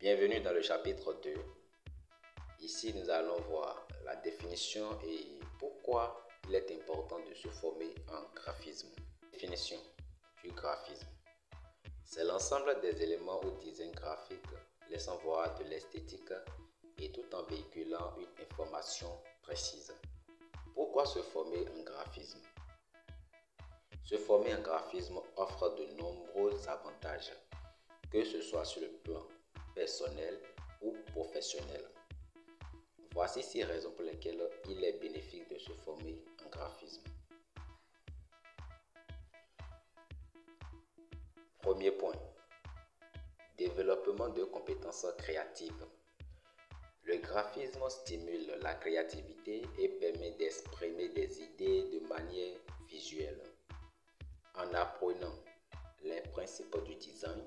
Bienvenue dans le chapitre 2. Ici, nous allons voir la définition et pourquoi il est important de se former en graphisme. Définition du graphisme. C'est l'ensemble des éléments ou design graphique laissant voir de l'esthétique et tout en véhiculant une information précise. Pourquoi se former en graphisme? Se former en graphisme offre de nombreux avantages, que ce soit sur le plan personnel ou professionnel. Voici 6 raisons pour lesquelles il est bénéfique de se former en graphisme. Premier point, développement de compétences créatives. Le graphisme stimule la créativité et permet d'exprimer des idées de manière visuelle. En apprenant les principes du design,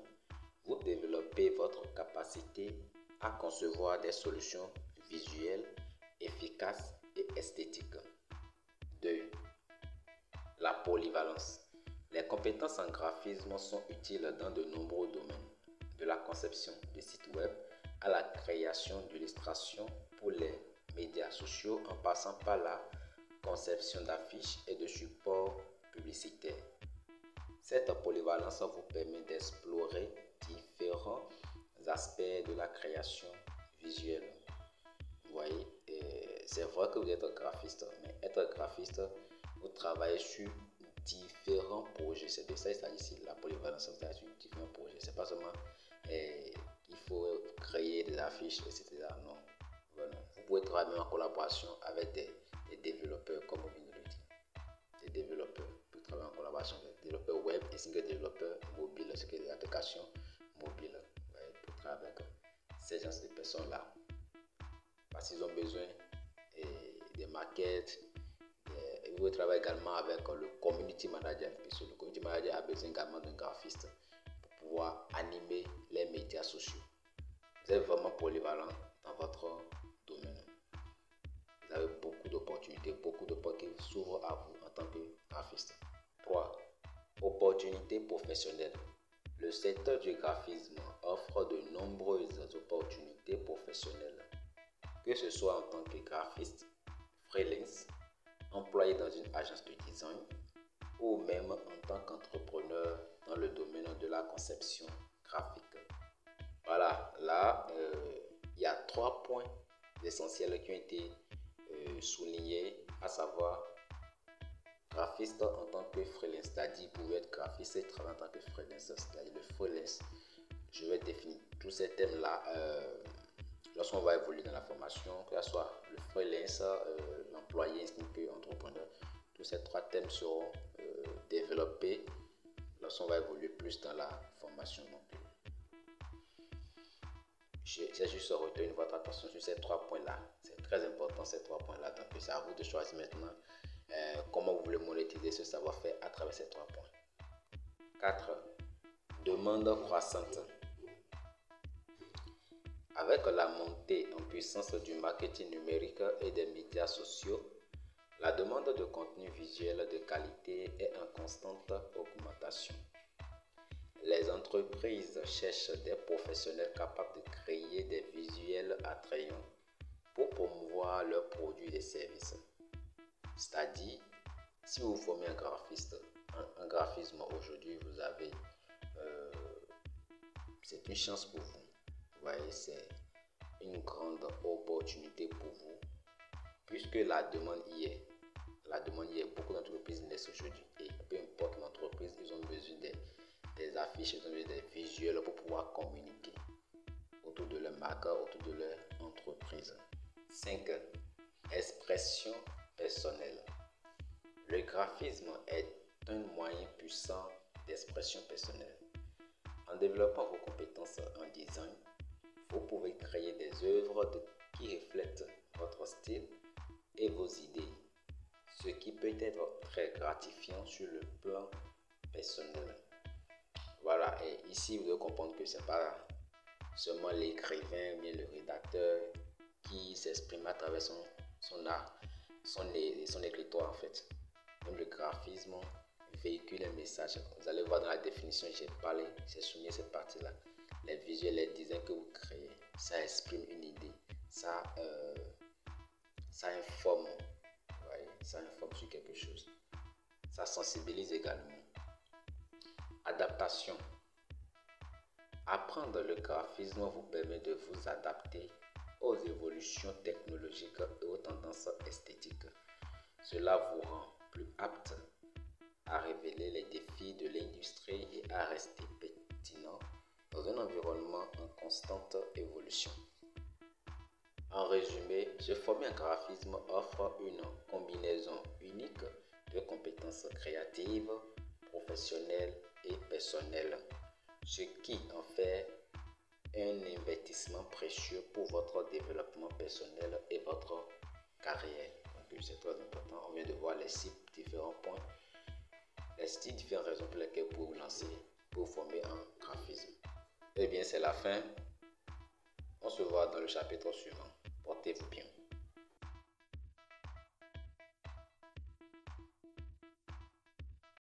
vous développez votre capacité à concevoir des solutions visuelles, efficaces et esthétiques. 2. La polyvalence. Les compétences en graphisme sont utiles dans de nombreux domaines, de la conception de sites web à la création d'illustrations pour les médias sociaux en passant par la conception d'affiches et de supports publicitaires. Cette polyvalence vous permet d'explorer différents aspects de la création visuelle. Vous voyez, c'est vrai que vous êtes graphiste, mais être graphiste, vous travaillez sur différents projets. C'est de ça qu'il s'agit ici, la polyvalence, vous travaillez sur différents projets. C'est pas seulement il faut créer des affiches, etc. Non. Voilà. Vous pouvez travailler en collaboration avec des développeurs, comme on vient de le dire. Des développeurs. Vous travailler en collaboration avec des développeurs web ainsi que des développeurs mobiles, ce qui est des applications mobiles. Pour travailler avec ces gens de personnes-là. Parce qu'ils ont besoin des maquettes. Vous pouvez travailler également avec le community manager. Puisque le community manager a besoin également d'un graphiste pour pouvoir animer les médias sociaux. Vous êtes vraiment polyvalent dans votre domaine. Vous avez beaucoup d'opportunités, beaucoup de portes qui s'ouvrent à vous en tant que graphiste. 3. Opportunités professionnelles. Le secteur du graphisme offre de nombreuses opportunités professionnelles, que ce soit en tant que graphiste, freelance, employé dans une agence de design ou même en tant qu'entrepreneur dans le domaine de la conception graphique. Voilà, là, il y a 3 points essentiels qui ont été soulignés, à savoir graphiste en tant que freelance, c'est-à-dire vous pouvez être graphiste et travailler en tant que freelance, c'est-à-dire le freelance. Je vais définir tous ces thèmes-là lorsqu'on va évoluer dans la formation, que ce soit le freelance, l'employé ainsi que l'entrepreneur. Tous ces 3 thèmes seront développés lorsqu'on va évoluer plus dans la formation. Donc, j'ai juste retenu votre attention sur ces 3 points-là. C'est très important ces 3 points-là. Donc, c'est à vous de choisir maintenant comment vous voulez monétiser ce savoir-faire à travers ces 3 points. 4. Demande croissante. Avec la montée en puissance du marketing numérique et des médias sociaux, la demande de contenu visuel de qualité est en constante augmentation. Les entreprises cherchent des professionnels capables de créer des visuels attrayants pour promouvoir leurs produits et services. C'est-à-dire, si vous formez un graphiste, un graphisme aujourd'hui, vous avez, c'est une chance pour vous. Vous voyez, c'est une grande opportunité pour vous, puisque la demande y est. La demande y est. Beaucoup d'entreprises naissent aujourd'hui et peu importe l'entreprise, ils ont besoin des affiches, ils ont besoin des visuels pour pouvoir communiquer autour de leur marque, autour de leur entreprise. 5. Expression personnelle. Le graphisme est un moyen puissant d'expression personnelle. En développant vos compétences en design, vous pouvez créer des œuvres qui reflètent votre style et vos idées, ce qui peut être très gratifiant sur le plan personnel. Voilà, et ici vous devez comprendre que ce n'est pas seulement l'écrivain, mais le rédacteur qui s'exprime à travers son art, son écritoire en fait. Même le graphisme véhicule un message. Vous allez voir dans la définition, j'ai souligné cette partie-là. Les visuels, les designs que vous créez ça exprime une idée, ça informe, ouais, ça informe sur quelque chose, ça sensibilise également. Adaptation. Apprendre le graphisme vous permet de vous adapter aux évolutions technologiques et aux tendances esthétiques. Cela vous rend plus apte à révéler les défis de l'industrie et à rester pertinent dans un environnement en constante évolution. En résumé, se former en graphisme offre une combinaison unique de compétences créatives, professionnelles et personnelles, ce qui en fait un investissement précieux pour votre développement personnel et votre carrière. Donc c'est très important. On vient de voir les 6 différents points, les 6 différentes raisons pour lesquelles vous pouvez vous lancer pour vous former en graphisme. Eh bien, c'est la fin. On se voit dans le chapitre suivant. Portez-vous bien.